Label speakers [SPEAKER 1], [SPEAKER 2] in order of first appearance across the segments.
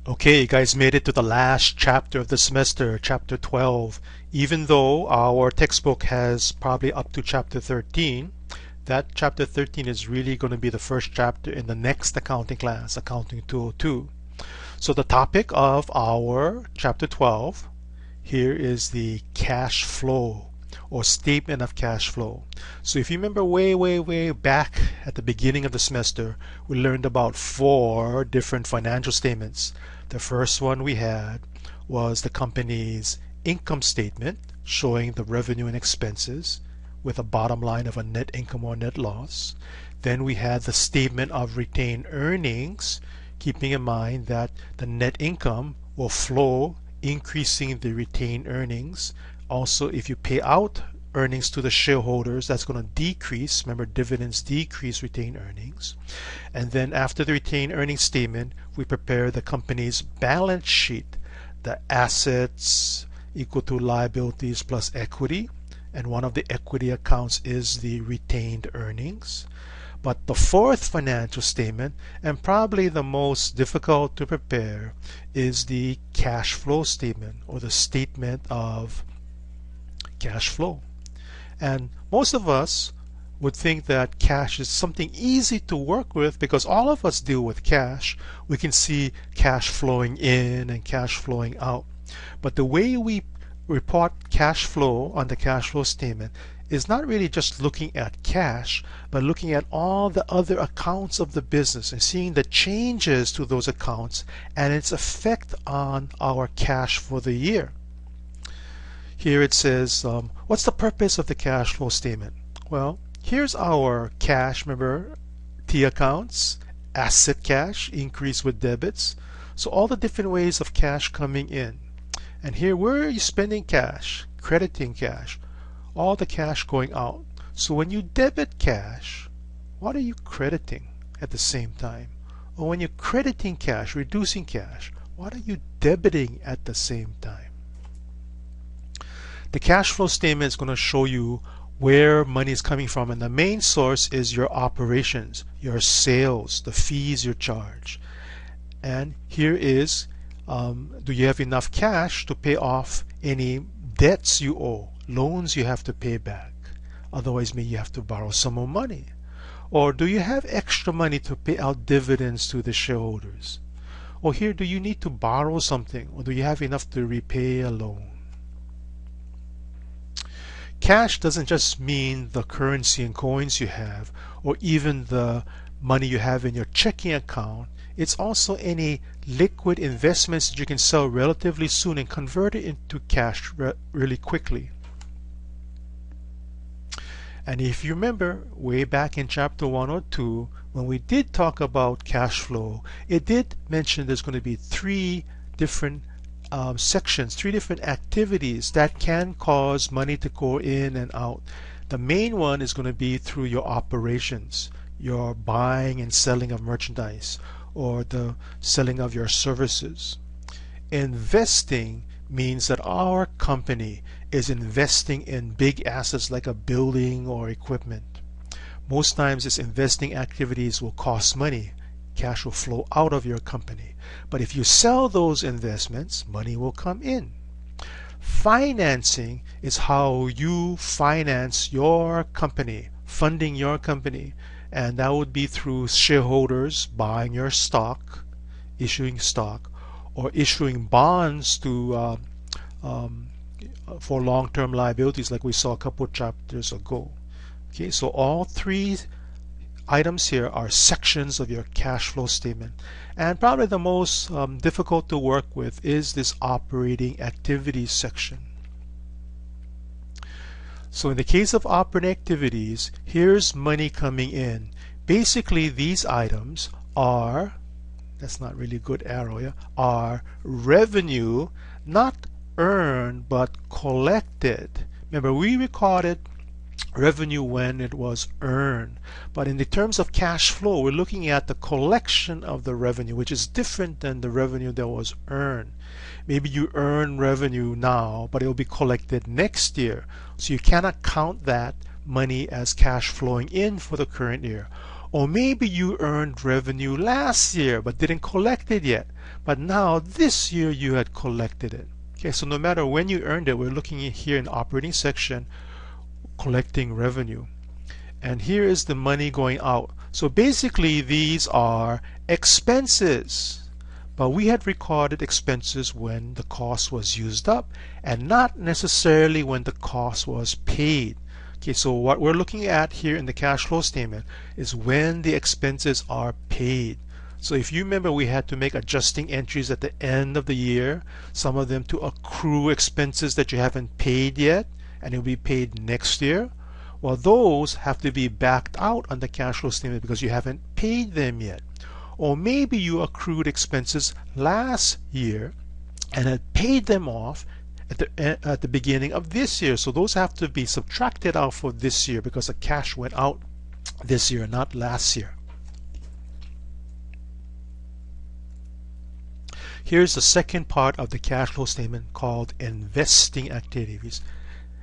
[SPEAKER 1] Okay, you guys made it to the last chapter of the semester, chapter 12. Even though our textbook has probably up to chapter 13, that chapter 13 is really going to be the first chapter in the next accounting class, Accounting 202. So the topic of our chapter 12 here is the cash flow or statement of cash flow. So if you remember way back at the beginning of the semester, we learned about 4 different financial statements. The first one we had was the company's income statement showing the revenue and expenses with a bottom line of a net income or net loss. Then we had the statement of retained earnings, keeping in mind that the net income will flow, increasing the retained earnings. Also, if you pay out earnings to the shareholders, that's going to decrease. Remember, dividends decrease retained earnings. And then after the retained earnings statement, we prepare the company's balance sheet, the assets equal to liabilities plus equity. And one of the equity accounts is the retained earnings. But the fourth financial statement, and probably the most difficult to prepare, is the cash flow statement or the statement of cash flow. And most of us would think that cash is something easy to work with because all of us deal with cash. We can see cash flowing in and cash flowing out. But the way we report cash flow on the cash flow statement is not really just looking at cash, but looking at all the other accounts of the business and seeing the changes to those accounts and its effect on our cash for the year. Here it says, what's the purpose of the cash flow statement? Well, here's our cash, remember, T accounts, asset cash, increase with debits. So all the different ways of cash coming in. And here, where are you spending cash? Crediting cash. All the cash going out. So when you debit cash, what are you crediting at the same time? Or when you're crediting cash, reducing cash, what are you debiting at the same time? The cash flow statement is going to show you where money is coming from, and the main source is your operations, your sales, the fees you charge. And here is, do you have enough cash to pay off any debts you owe, loans you have to pay back? Otherwise, maybe you have to borrow some more money. Or do you have extra money to pay out dividends to the shareholders? Or here, do you need to borrow something? Or do you have enough to repay a loan? Cash doesn't just mean the currency and coins you have, or even the money you have in your checking account. It's also any liquid investments that you can sell relatively soon and convert it into cash really quickly. And if you remember way back in chapter 102, when we did talk about cash flow, it did mention there's going to be 3 different sections, 3 different activities that can cause money to go in and out. The main one is going to be through your operations, your buying and selling of merchandise, or the selling of your services. Investing means that our company is investing in big assets like a building or equipment. Most times its investing activities will cost money. Cash will flow out of your company. But if you sell those investments, money will come in. Financing is how you finance your company, funding your company. And that would be through shareholders buying your stock, issuing stock, or issuing bonds to for long-term liabilities like we saw a couple of chapters ago. Okay, so all 3 items here are sections of your cash flow statement. And probably the most difficult to work with is this operating activities section. So in the case of operating activities, here's money coming in. Basically, these items are, that's not really a good arrow here, are revenue, not earned but collected. Remember, we recorded revenue when it was earned, but in the terms of cash flow, we're looking at the collection of the revenue, which is different than the revenue that was earned. Maybe you earn revenue now, but it will be collected next year, so you cannot count that money as cash flowing in for the current year. Or maybe you earned revenue last year but didn't collect it yet. But now this year you had collected it. Okay, so no matter when you earned it, we're looking at here in the operating section, collecting revenue. And here is the money going out. So basically these are expenses. But we had recorded expenses when the cost was used up and not necessarily when the cost was paid. Okay, so what we're looking at here in the cash flow statement is when the expenses are paid. So if you remember, we had to make adjusting entries at the end of the year, some of them to accrue expenses that you haven't paid yet and it will be paid next year. Well, those have to be backed out on the cash flow statement because you haven't paid them yet. Or maybe you accrued expenses last year and had paid them off at the beginning of this year. So those have to be subtracted out for this year because the cash went out this year, not last year. Here's the second part of the cash flow statement called investing activities.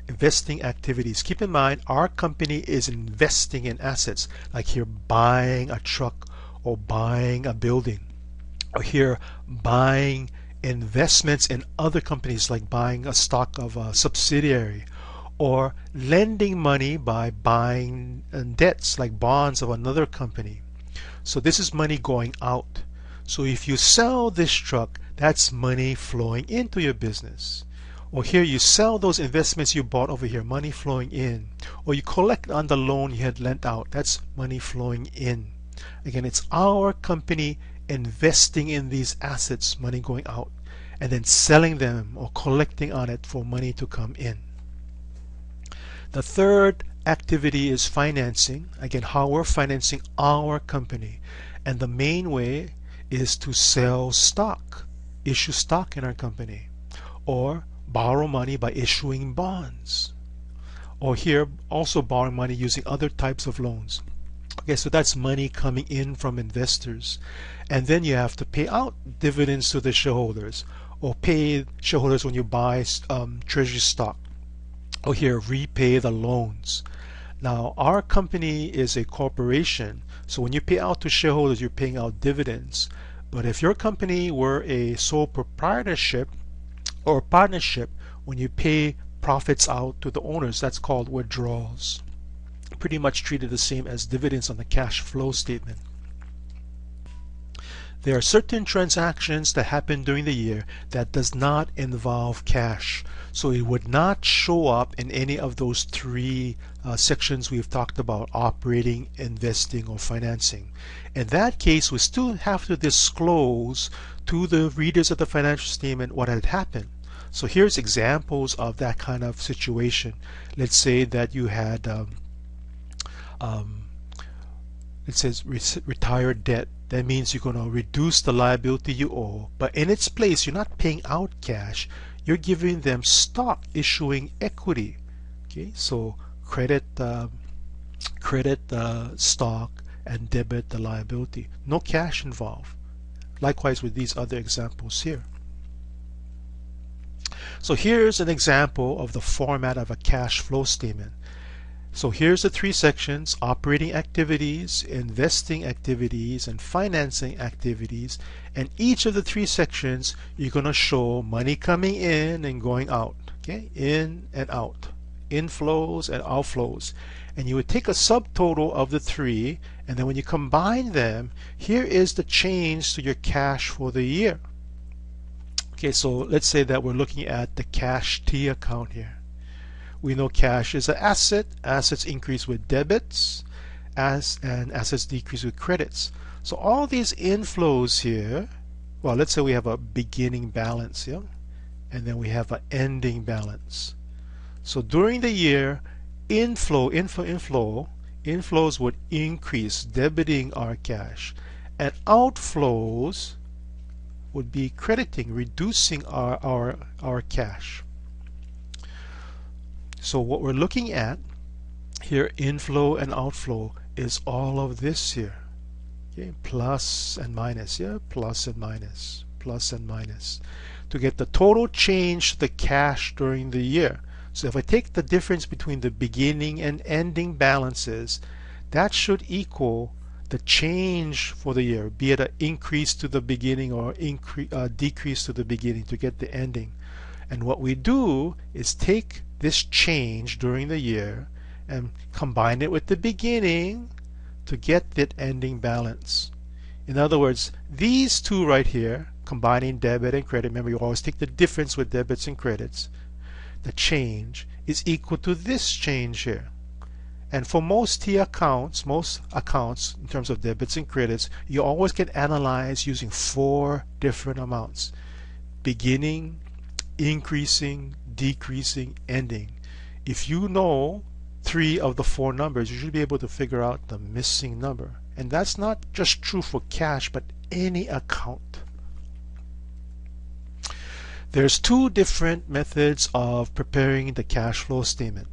[SPEAKER 1] Investing activities. Keep in mind, our company is investing in assets, like here buying a truck or buying a building, or here buying investments in other companies, like buying a stock of a subsidiary, or lending money by buying debts like bonds of another company. So this is money going out. So if you sell this truck, that's money flowing into your business. Or here you sell those investments you bought over here, money flowing in. Or you collect on the loan you had lent out, that's money flowing in. Again, it's our company investing in these assets, money going out, and then selling them or collecting on it for money to come in. The third activity is financing. Again, how we're financing our company. And the main way is to sell stock, issue stock in our company, or borrow money by issuing bonds, or here also borrowing money using other types of loans. Okay, so that's money coming in from investors. And then you have to pay out dividends to the shareholders, or pay shareholders when you buy treasury stock, or here repay the loans. Now our company is a corporation, so when you pay out to shareholders, you're paying out dividends. But if your company were a sole proprietorship or partnership, when you pay profits out to the owners, that's called withdrawals. Pretty much treated the same as dividends on the cash flow statement. There are certain transactions that happen during the year that does not involve cash, so it would not show up in any of those three sections we've talked about: operating, investing, or financing. In that case, we still have to disclose to the readers of the financial statement what had happened. So here's examples of that kind of situation. Let's say that you had it says retired debt. That means you're going to reduce the liability you owe, but in its place you're not paying out cash, you're giving them stock, issuing equity. Okay, so credit stock and debit the liability. No cash involved. Likewise with these other examples here. So here's an example of the format of a cash flow statement. So here's the three sections: operating activities, investing activities, and financing activities. And each of the three sections, you're going to show money coming in and going out. Okay, in and out, inflows and outflows. And you would take a subtotal of the three, and then when you combine them, here is the change to your cash for the year. Okay, so let's say that we're looking at the cash T account here. We know cash is an asset. Assets increase with debits, and assets decrease with credits. So all these inflows here, well, let's say we have a beginning balance here, and then we have an ending balance. So during the year, inflows would increase, debiting our cash, and outflows would be crediting, reducing our cash. So what we're looking at here, inflow and outflow, is all of this here. Okay, plus and minus, yeah, plus and minus, plus and minus, to get the total change to the cash during the year. So if I take the difference between the beginning and ending balances, that should equal the change for the year, be it an increase to the beginning or decrease to the beginning to get the ending. And what we do is take this change during the year and combine it with the beginning to get that ending balance. In other words, these two right here, combining debit and credit, remember you always take the difference with debits and credits, the change is equal to this change here. And for most accounts in terms of debits and credits, you always can analyze using 4 different amounts: beginning, increasing, decreasing, ending. If you know 3 of the 4 numbers, you should be able to figure out the missing number. And that's not just true for cash, but any account. There's 2 different methods of preparing the cash flow statement.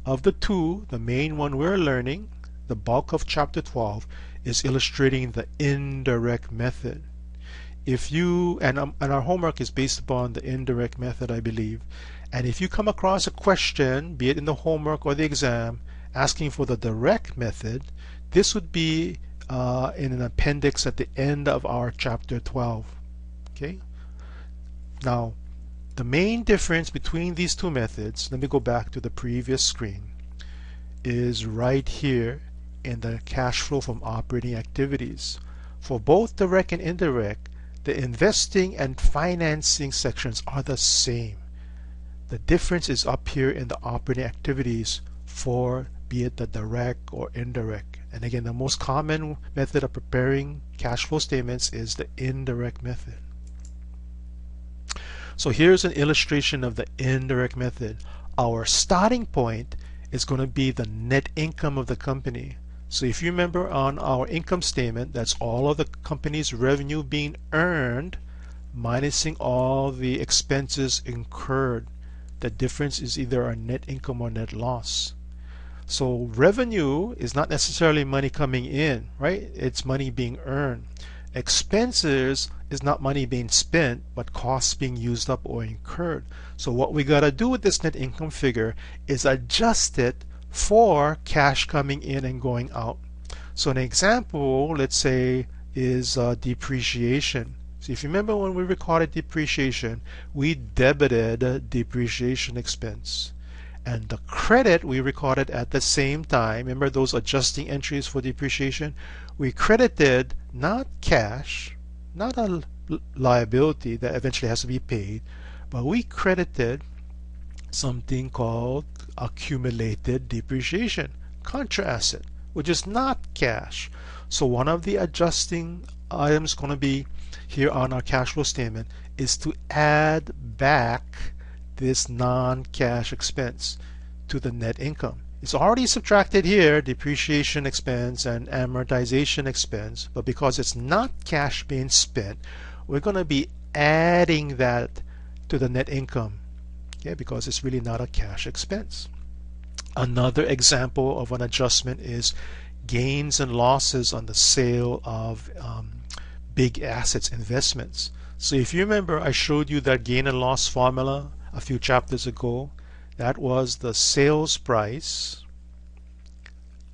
[SPEAKER 1] Of the 2, the main one we're learning, the bulk of chapter 12, is illustrating the indirect method. If you, and our homework is based upon the indirect method, I believe, and if you come across a question, be it in the homework or the exam, asking for the direct method, this would be in an appendix at the end of our chapter 12. Okay. Now, the main difference between these 2 methods, let me go back to the previous screen, is right here in the cash flow from operating activities. For both direct and indirect, the investing and financing sections are the same. The difference is up here in the operating activities for be it the direct or indirect. And again, the most common method of preparing cash flow statements is the indirect method. So here's an illustration of the indirect method. Our starting point is going to be the net income of the company. So if you remember on our income statement, that's all of the company's revenue being earned minusing all the expenses incurred. The difference is either our net income or net loss. So revenue is not necessarily money coming in, right? It's money being earned. Expenses is not money being spent, but costs being used up or incurred. So what we got to do with this net income figure is adjust it for cash coming in and going out. So an example, let's say, is depreciation. So if you remember when we recorded depreciation, we debited depreciation expense. And the credit we recorded at the same time, remember those adjusting entries for depreciation? We credited not cash, not a liability that eventually has to be paid, but we credited something called accumulated depreciation, contra asset, which is not cash. So one of the adjusting items going to be here on our cash flow statement is to add back this non-cash expense to the net income. It's already subtracted here, depreciation expense and amortization expense, but because it's not cash being spent, we're going to be adding that to the net income, okay, because it's really not a cash expense. Another example of an adjustment is gains and losses on the sale of big assets, investments. So if you remember, I showed you that gain and loss formula a few chapters ago. That was the sales price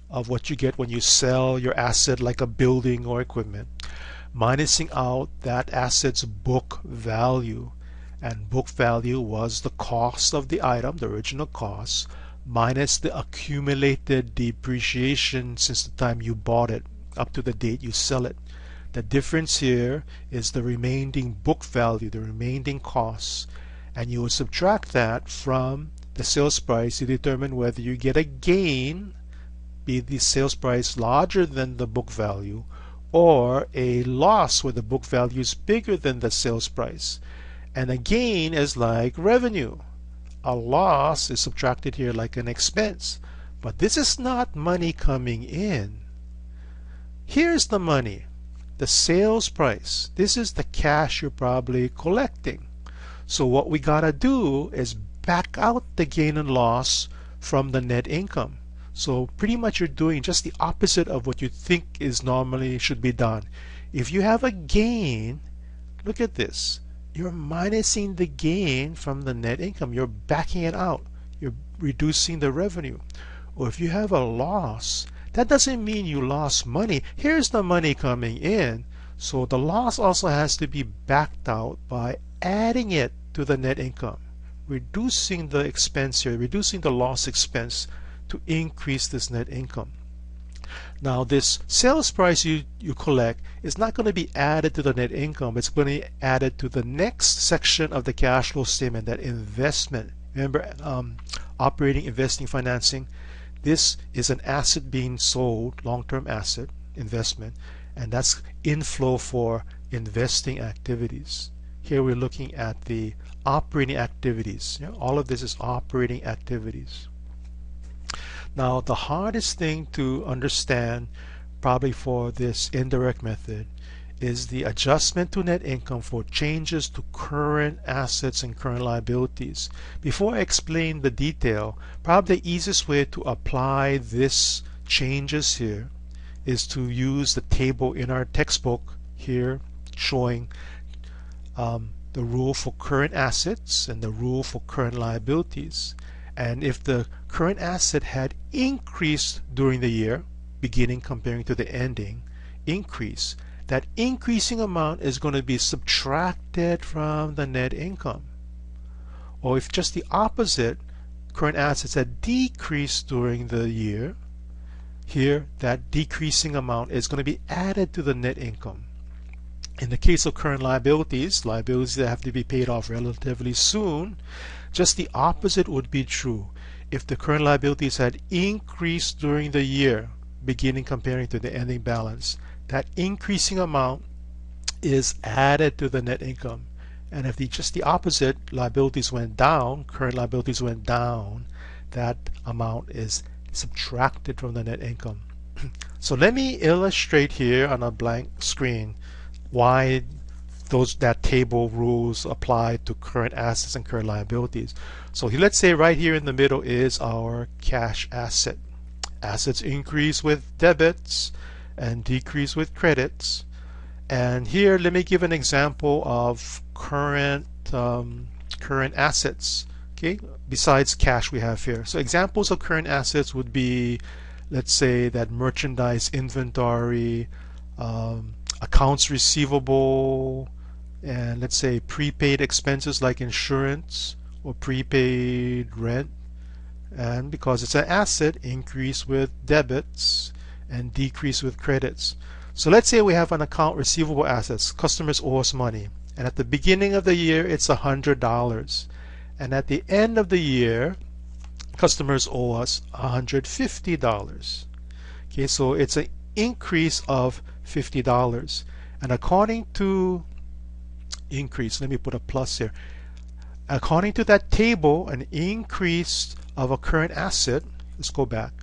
[SPEAKER 1] of what you get when you sell your asset, like a building or equipment, minusing out that asset's book value. And book value was the cost of the item, the original cost, minus the accumulated depreciation since the time you bought it up to the date you sell it. The difference here is the remaining book value, the remaining costs, and you would subtract that from the sales price to determine whether you get a gain, be the sales price larger than the book value, or a loss where the book value is bigger than the sales price. And a gain is like revenue. A loss is subtracted here like an expense. But this is not money coming in. Here's the money, the sales price. This is the cash you're probably collecting. So what we gotta do is back out the gain and loss from the net income. So pretty much you're doing just the opposite of what you think is normally should be done. If you have a gain, look at this. You're minusing the gain from the net income. You're backing it out. You're reducing the revenue. Or if you have a loss, that doesn't mean you lost money. Here's the money coming in. So the loss also has to be backed out by adding it to the net income, reducing the expense here, reducing the loss expense to increase this net income. Now this sales price you collect is not going to be added to the net income. It's going to be added to the next section of the cash flow statement, that investment. Remember, operating, investing, financing. This is an asset being sold, long-term asset, investment, and that's inflow for investing activities. Here we're looking at the operating activities. All of this is operating activities. Now the hardest thing to understand probably for this indirect method is the adjustment to net income for changes to current assets and current liabilities. Before I explain the detail, probably the easiest way to apply this changes here is to use the table in our textbook here showing the rule for current assets and the rule for current liabilities. And if the current asset had increased during the year, beginning comparing to the ending, increase, that increasing amount is going to be subtracted from the net income. Or if just the opposite, current assets had decreased during the year, here that decreasing amount is going to be added to the net income. In the case of current liabilities, liabilities that have to be paid off relatively soon, just the opposite would be true. If the current liabilities had increased during the year, beginning comparing to the ending balance, that increasing amount is added to the net income. And if just the opposite, liabilities went down, current liabilities went down, that amount is subtracted from the net income. So let me illustrate here on a blank screen why that table rules apply to current assets and current liabilities. So let's say right here in the middle is our cash asset. Assets increase with debits and decrease with credits. And here let me give an example of current assets. Okay, besides cash we have here. So examples of current assets would be, let's say, that merchandise inventory, accounts receivable, and let's say prepaid expenses like insurance or prepaid rent. And because it's an asset, increase with debits and decrease with credits. So let's say we have an account receivable assets. Customers owe us money, and at the beginning of the year it's $100, and at the end of the year customers owe us $150. Okay, so it's an increase of $50. And according to increase, let me put a plus here, according to that table, an increase of a current asset, let's go back,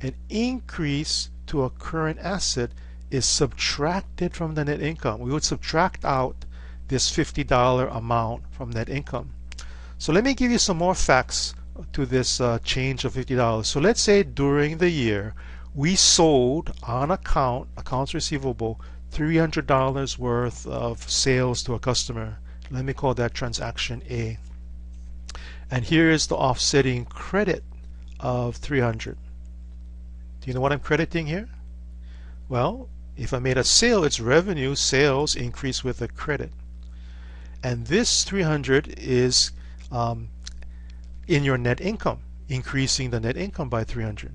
[SPEAKER 1] an increase to a current asset is subtracted from the net income. We would subtract out this $50 amount from net income. So let me give you some more facts to this change of $50. So let's say during the year we sold on accounts receivable, $300 worth of sales to a customer. Let me call that transaction A. And here is the offsetting credit of $300. Do you know what I'm crediting here? Well, if I made a sale, it's revenue, sales increase with a credit. And this $300 is in your net income, increasing the net income by $300.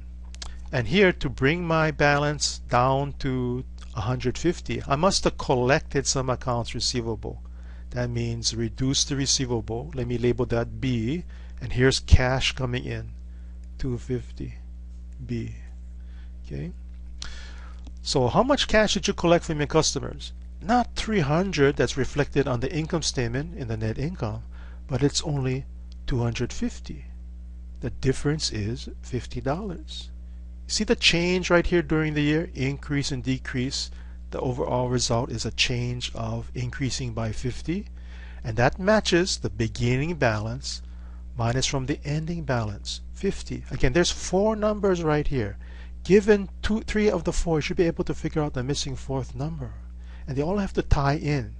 [SPEAKER 1] And here, to bring my balance down to $150, I must have collected some accounts receivable. That means reduce the receivable. Let me label that B. And here's cash coming in, $250 B. Okay. So how much cash did you collect from your customers? Not $300 that's reflected on the income statement in the net income, but it's only $250. The difference is $50. See the change right here during the year, increase and decrease. The overall result is a change of increasing by 50, and that matches the beginning balance minus from the ending balance, 50. Again, there's 4 numbers right here. Given 3 of the 4, you should be able to figure out the missing 4th number, and they all have to tie in.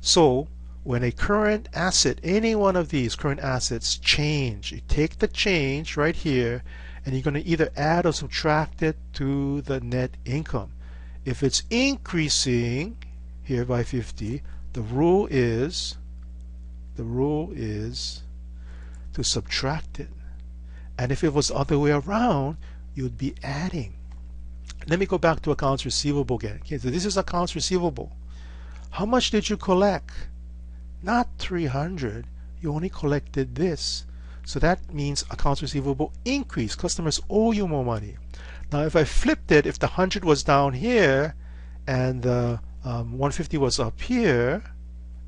[SPEAKER 1] So when a current asset, any one of these current assets change, you take the change right here and you're going to either add or subtract it to the net income. If it's increasing here by 50, the rule is to subtract it. And if it was the other way around, you'd be adding. Let me go back to accounts receivable again. Okay, so this is accounts receivable. How much did you collect? Not 300. You only collected this. So that means accounts receivable increase. Customers owe you more money. Now if I flipped it, if the 100 was down here and the 150 was up here,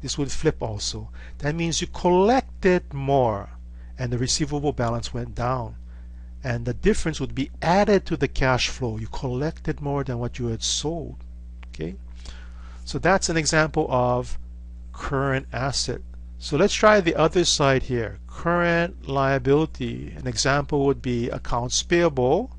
[SPEAKER 1] this would flip also. That means you collected more and the receivable balance went down. And the difference would be added to the cash flow. You collected more than what you had sold. Okay, so that's an example of current asset. So let's try the other side here. Current liability. An example would be accounts payable,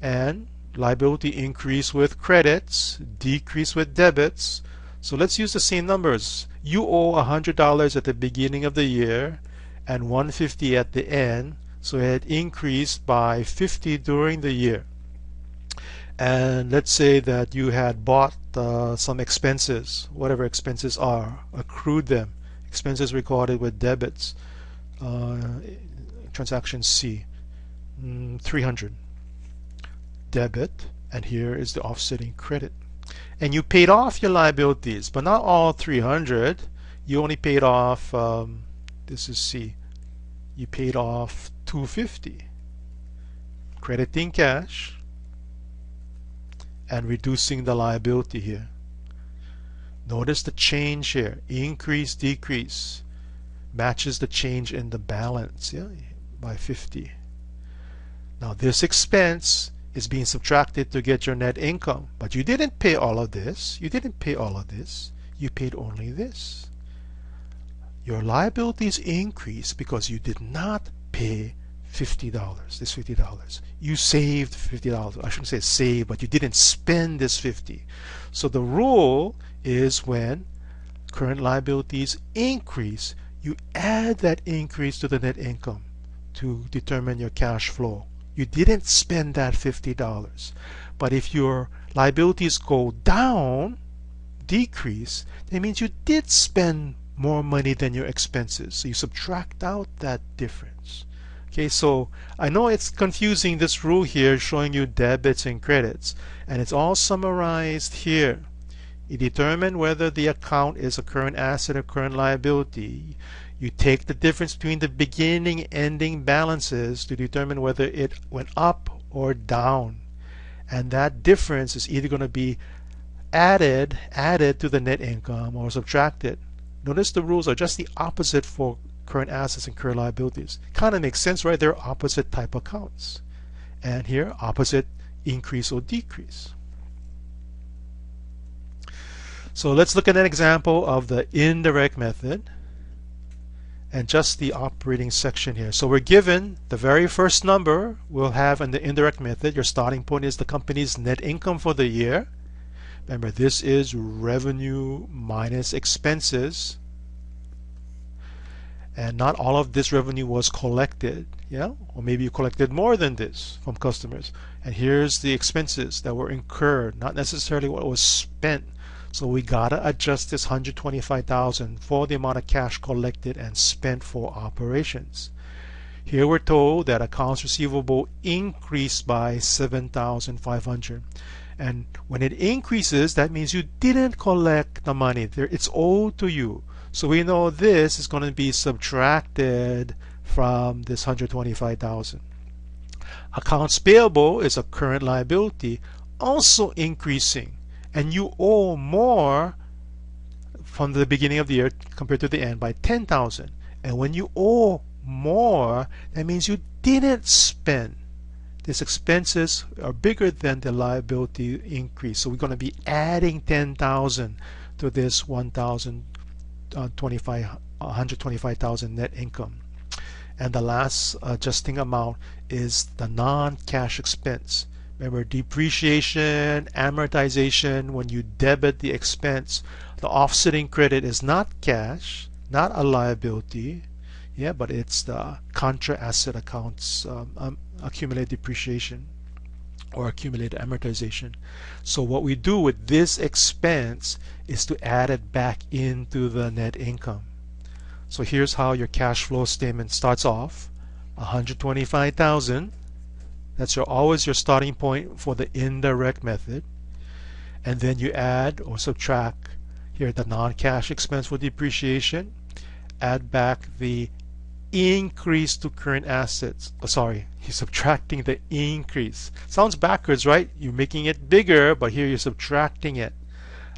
[SPEAKER 1] and liability increase with credits, decrease with debits. So let's use the same numbers. You owe $100 at the beginning of the year and $150 at the end. So it had increased by 50 during the year. And let's say that you had bought some expenses, whatever expenses are, accrued them. Expenses recorded with debits. Transaction C, 300. Debit, and here is the offsetting credit. And you paid off your liabilities, but not all 300. You only paid off, this is C, you paid off 250. Crediting cash and reducing the liability here. Notice the change here, increase, decrease, matches the change in the balance, yeah, by 50. Now this expense is being subtracted to get your net income, but you didn't pay all of this. You didn't pay all of this. You paid only this. Your liabilities increase because you did not pay $50, this $50. You saved $50. I shouldn't say save, but you didn't spend this 50. So the rule is when current liabilities increase, you add that increase to the net income to determine your cash flow. You didn't spend that $50. But if your liabilities go down, decrease, that means you did spend more money than your expenses. So you subtract out that difference. Okay, so I know it's confusing, this rule here showing you debits and credits, and it's all summarized here. You determine whether the account is a current asset or current liability. You take the difference between the beginning and ending balances to determine whether it went up or down. And that difference is either going to be added to the net income or subtracted. Notice the rules are just the opposite for current assets and current liabilities. Kind of makes sense, right? They're opposite type accounts. And here, opposite increase or decrease. So let's look at an example of the indirect method and just the operating section here. So we're given the very first number we'll have in the indirect method. Your starting point is the company's net income for the year. Remember, this is revenue minus expenses. And not all of this revenue was collected, yeah? Or maybe you collected more than this from customers. And here's the expenses that were incurred, not necessarily what was spent. So we gotta adjust this $125,000 for the amount of cash collected and spent for operations. Here we're told that accounts receivable increased by $7,500. And when it increases, that means you didn't collect the money. It's owed to you. So we know this is going to be subtracted from this $125,000. Accounts payable is a current liability, also increasing, and you owe more from the beginning of the year compared to the end by $10,000. And when you owe more, that means you didn't spend. These expenses are bigger than the liability increase. So we're going to be adding $10,000 to this $125,000 net income. And the last adjusting amount is the non-cash expense. Remember, depreciation, amortization, when you debit the expense, the offsetting credit is not cash, not a liability. Yeah, but it's the contra asset accounts accumulated depreciation or accumulated amortization. So what we do with this expense is to add it back into the net income. So here's how your cash flow statement starts off. 125,000. That's always your starting point for the indirect method. And then you add or subtract here the non-cash expense for depreciation. Add back the increase to current assets. Oh, sorry, you're subtracting the increase. Sounds backwards, right? You're making it bigger, but here you're subtracting it.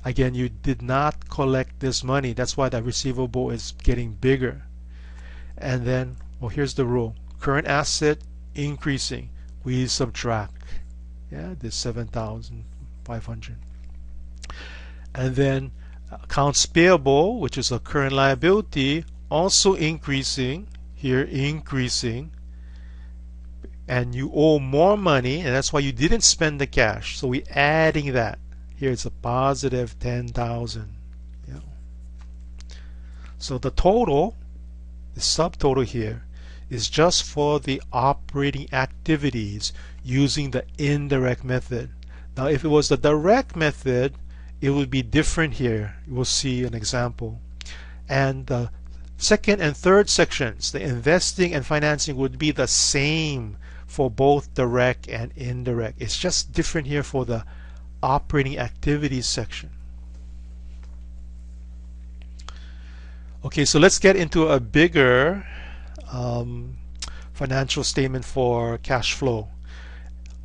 [SPEAKER 1] Again, you did not collect this money. That's why the receivable is getting bigger. And then, well, here's the rule. Current asset increasing. We subtract. Yeah, this 7,500. And then accounts payable, which is a current liability, also increasing. Here, increasing. And you owe more money, and that's why you didn't spend the cash. So we're adding that. Here it's a positive 10,000. Yeah. So the total, the subtotal here, is just for the operating activities using the indirect method. Now if it was the direct method, it would be different here. We'll see an example. And the second and third sections, the investing and financing, would be the same for both direct and indirect. It's just different here for the operating activities section. Okay, so let's get into a bigger financial statement for cash flow.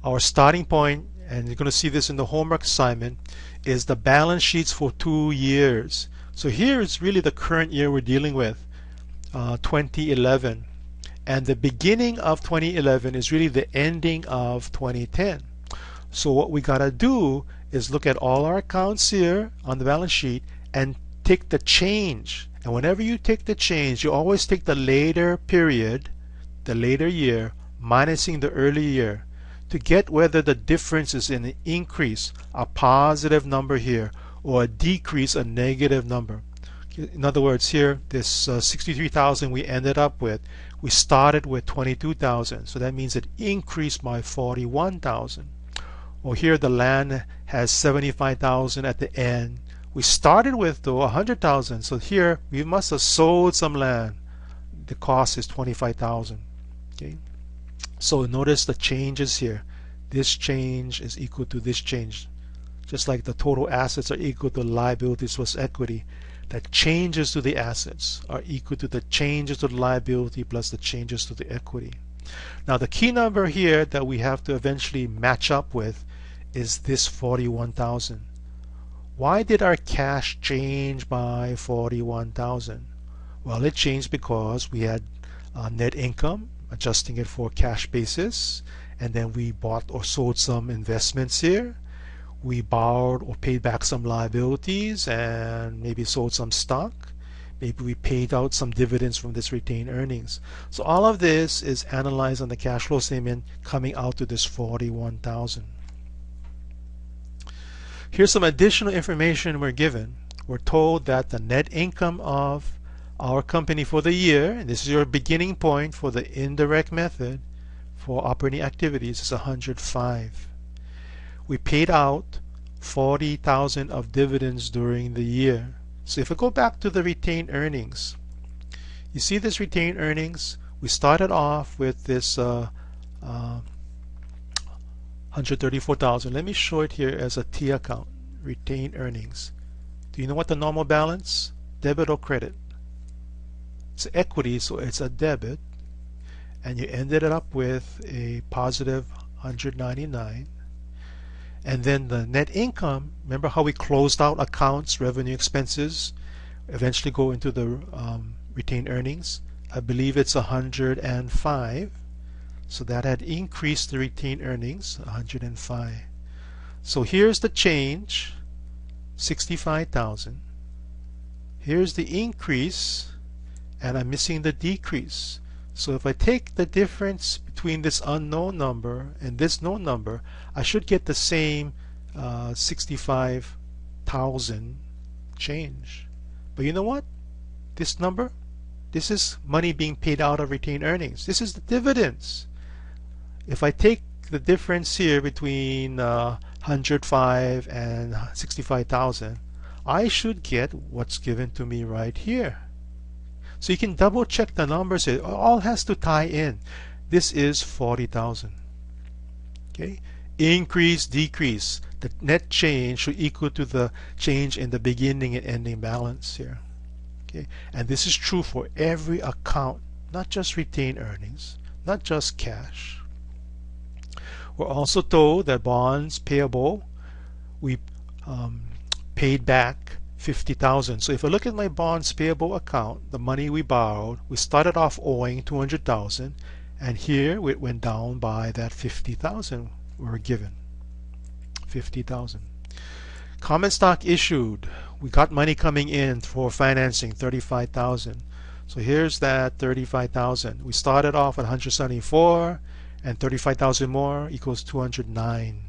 [SPEAKER 1] Our starting point, and you're going to see this in the homework assignment, is the balance sheets for 2 years. So here is really the current year we're dealing with, 2011. And the beginning of 2011 is really the ending of 2010. So what we got to do is look at all our accounts here on the balance sheet and take the change. And whenever you take the change, you always take the later period, the later year, minusing the early year, to get whether the difference is in an increase, a positive number here, or a decrease, a negative number. In other words, here, this 63,000 we ended up with, we started with 22,000. So that means it increased by 41,000. Or here the land has 75,000 at the end. We started with though 100,000. So here we must have sold some land. The cost is 25,000. Okay. So notice the changes here. This change is equal to this change. Just like the total assets are equal to liabilities plus equity, the changes to the assets are equal to the changes to the liability plus the changes to the equity. Now the key number here that we have to eventually match up with is this 41,000. Why did our cash change by 41,000? Well, it changed because we had net income, adjusting it for cash basis, and then we bought or sold some investments here. We borrowed or paid back some liabilities and maybe sold some stock. Maybe we paid out some dividends from this retained earnings. So all of this is analyzed on the cash flow statement, coming out to this 41,000. Here's some additional information we're given. We're told that the net income of our company for the year, and this is your beginning point for the indirect method for operating activities, is 105. We paid out 40,000 of dividends during the year. So if we go back to the retained earnings, you see this retained earnings, we started off with this 134,000. Let me show it here as a T account, retained earnings. Do you know what the normal balance? Debit or credit? It's equity, so it's a debit. And you ended it up with a positive 199. And then the net income, remember how we closed out accounts, revenue, expenses, eventually go into the retained earnings. I believe it's 105. So that had increased the retained earnings, 105. So here's the change, 65,000. Here's the increase, and I'm missing the decrease. So if I take the difference between this unknown number and this known number, I should get the same 65,000 change. But you know what? This number This is money being paid out of retained earnings. This is the dividends. If I take the difference here between 105 and 65,000, I should get what's given to me right here. So you can double check the numbers. It all has to tie in. This is 40,000. Okay, increase, decrease. The net change should equal to the change in the beginning and ending balance here. Okay, and this is true for every account, not just retained earnings, not just cash. We're also told that bonds payable, we paid back 50,000. So if I look at my bonds payable account, the money we borrowed, we started off owing 200,000, and here it went down by that 50,000 we were given. 50,000. Common stock issued, we got money coming in for financing, 35,000. So here's that 35,000. We started off at 174, and 35,000 more equals 209.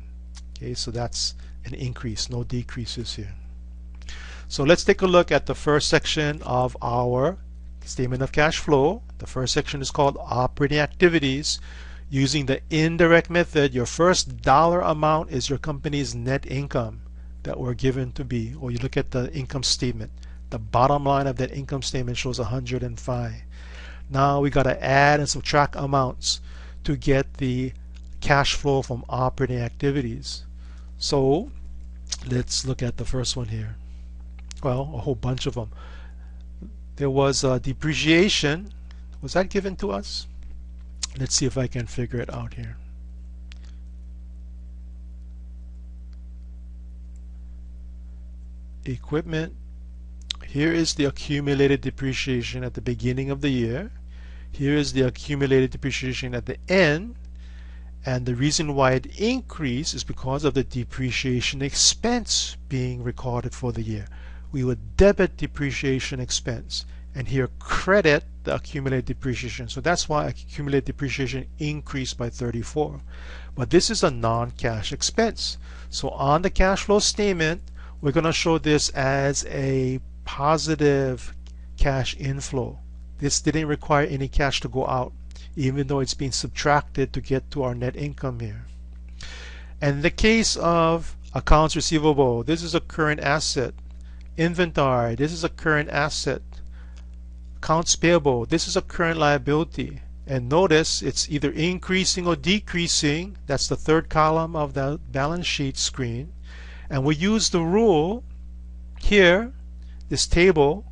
[SPEAKER 1] Okay, so that's an increase, no decreases here. So let's take a look at the first section of our statement of cash flow. The first section is called Operating Activities. Using the indirect method, your first dollar amount is your company's net income that we're given to be, or you look at the income statement. The bottom line of that income statement shows 105. Now we got to add and subtract amounts to get the cash flow from operating activities. So let's look at the first one here. Well, a whole bunch of them. There was depreciation. Was that given to us? Let's see if I can figure it out here. Equipment. Here is the accumulated depreciation at the beginning of the year. Here is the accumulated depreciation at the end. And the reason why it increased is because of the depreciation expense being recorded for the year. We would debit depreciation expense and here credit the accumulated depreciation. So that's why accumulated depreciation increased by 34. But this is a non-cash expense. So on the cash flow statement, we're going to show this as a positive cash inflow. This didn't require any cash to go out, even though it's being subtracted to get to our net income here. And in the case of accounts receivable, this is a current asset. Inventory, this is a current asset. Accounts payable, this is a current liability. And notice it's either increasing or decreasing. That's the third column of the balance sheet screen. And we use the rule here, this table,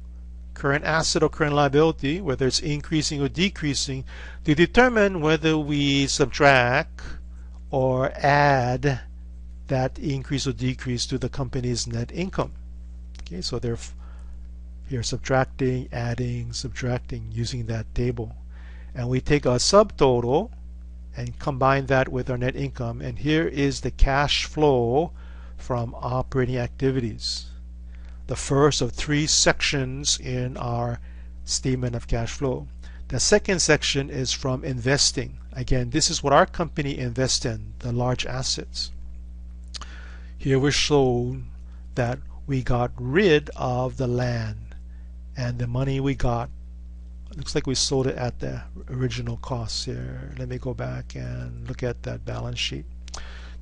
[SPEAKER 1] current asset or current liability, whether it's increasing or decreasing, to determine whether we subtract or add that increase or decrease to the company's net income. Okay, so they're here subtracting, adding, subtracting using that table. And we take a subtotal and combine that with our net income, and here is the cash flow from operating activities. The first of three sections in our statement of cash flow. The second section is from investing. Again, this is what our company invests in, the large assets. Here we're shown that we got rid of the land, and the money we got, looks like we sold it at the original cost here. Let me go back and look at that balance sheet.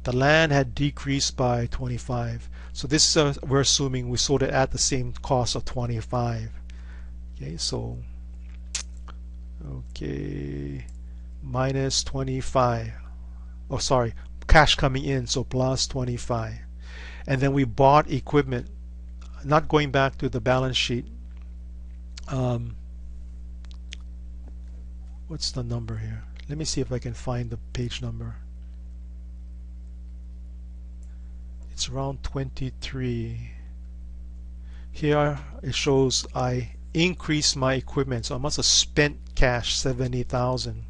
[SPEAKER 1] The land had decreased by 25. So this is we're assuming we sold it at the same cost of 25. Okay, so minus 25. Oh, sorry, cash coming in, so plus 25. And then we bought equipment. Not going back to the balance sheet. What's the number here? Let me see if I can find the page number. It's around 23. Here it shows I increased my equipment, so I must have spent cash 70,000.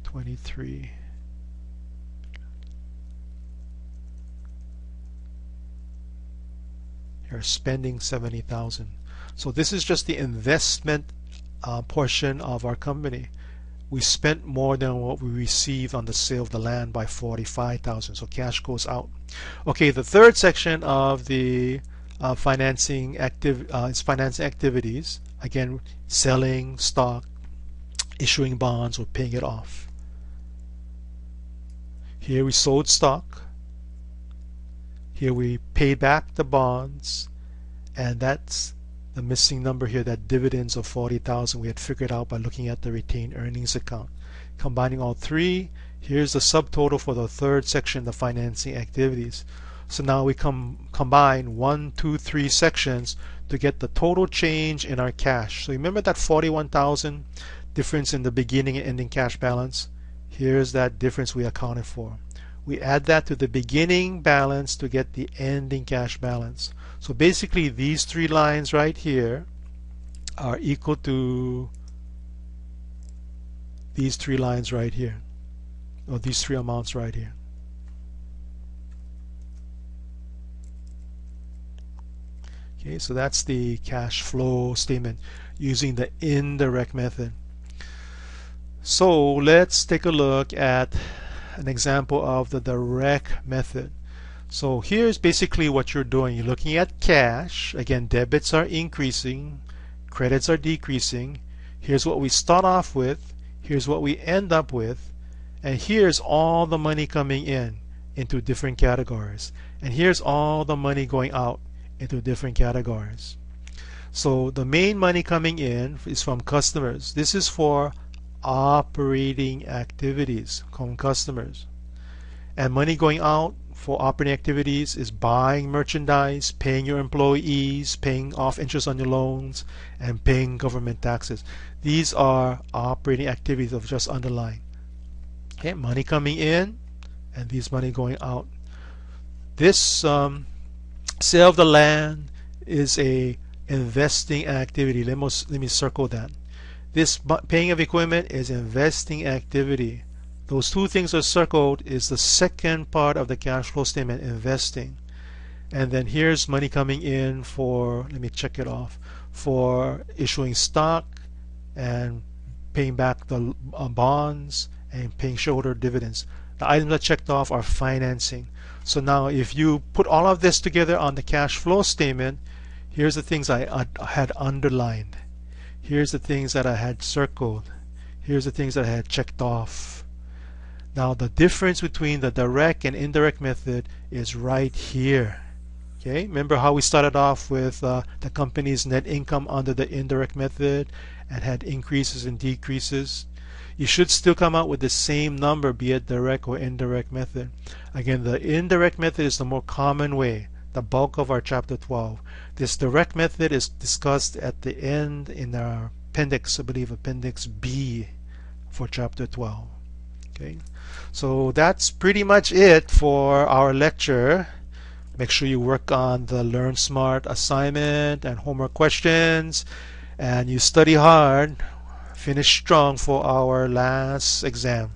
[SPEAKER 1] 23. Here spending 70,000. So this is just the investment portion of our company. We spent more than what we received on the sale of the land by 45,000. So cash goes out. Okay, the third section of the financing activities. Again, selling stock, issuing bonds, or paying it off. Here we sold stock. Here we paid back the bonds, and that's the missing number here, that dividends of 40,000 we had figured out by looking at the retained earnings account. Combining all three, here's the subtotal for the third section, the financing activities. So now we combine 1, 2, 3 sections to get the total change in our cash. So remember that 41,000 difference in the beginning and ending cash balance? Here's that difference we accounted for. We add that to the beginning balance to get the ending cash balance. So basically these three lines right here are equal to these three lines right here, or these three amounts right here. Okay, so that's the cash flow statement using the indirect method. So let's take a look at an example of the direct method. So here's basically what you're doing. You're looking at cash. Again, debits are increasing, credits are decreasing. Here's what we start off with, here's what we end up with, and here's all the money coming in into different categories, and here's all the money going out into different categories. So the main money coming in is from customers. This is for operating activities from customers, and money going out for operating activities is buying merchandise, paying your employees, paying off interest on your loans, and paying government taxes. These are operating activities of just underlying. Okay, money coming in and these money going out. This sale of the land is a investing activity. Let me circle that. This paying of equipment is investing activity. Those two things are circled is the second part of the cash flow statement, investing. And then here's money coming in for, let me check it off, for issuing stock and paying back the bonds and paying shareholder dividends. The items that checked off are financing. So now if you put all of this together on the cash flow statement, here's the things I had underlined. Here's the things that I had circled. Here's the things that I had checked off. Now the difference between the direct and indirect method is right here. Okay, remember how we started off with the company's net income under the indirect method and had increases and decreases? You should still come out with the same number, be it direct or indirect method. Again, the indirect method is the more common way, the bulk of our chapter 12. This direct method is discussed at the end in our appendix, I believe appendix B for chapter 12. Okay, so that's pretty much it for our lecture. Make sure you work on the Learn Smart assignment and homework questions, and you study hard, finish strong for our last exam.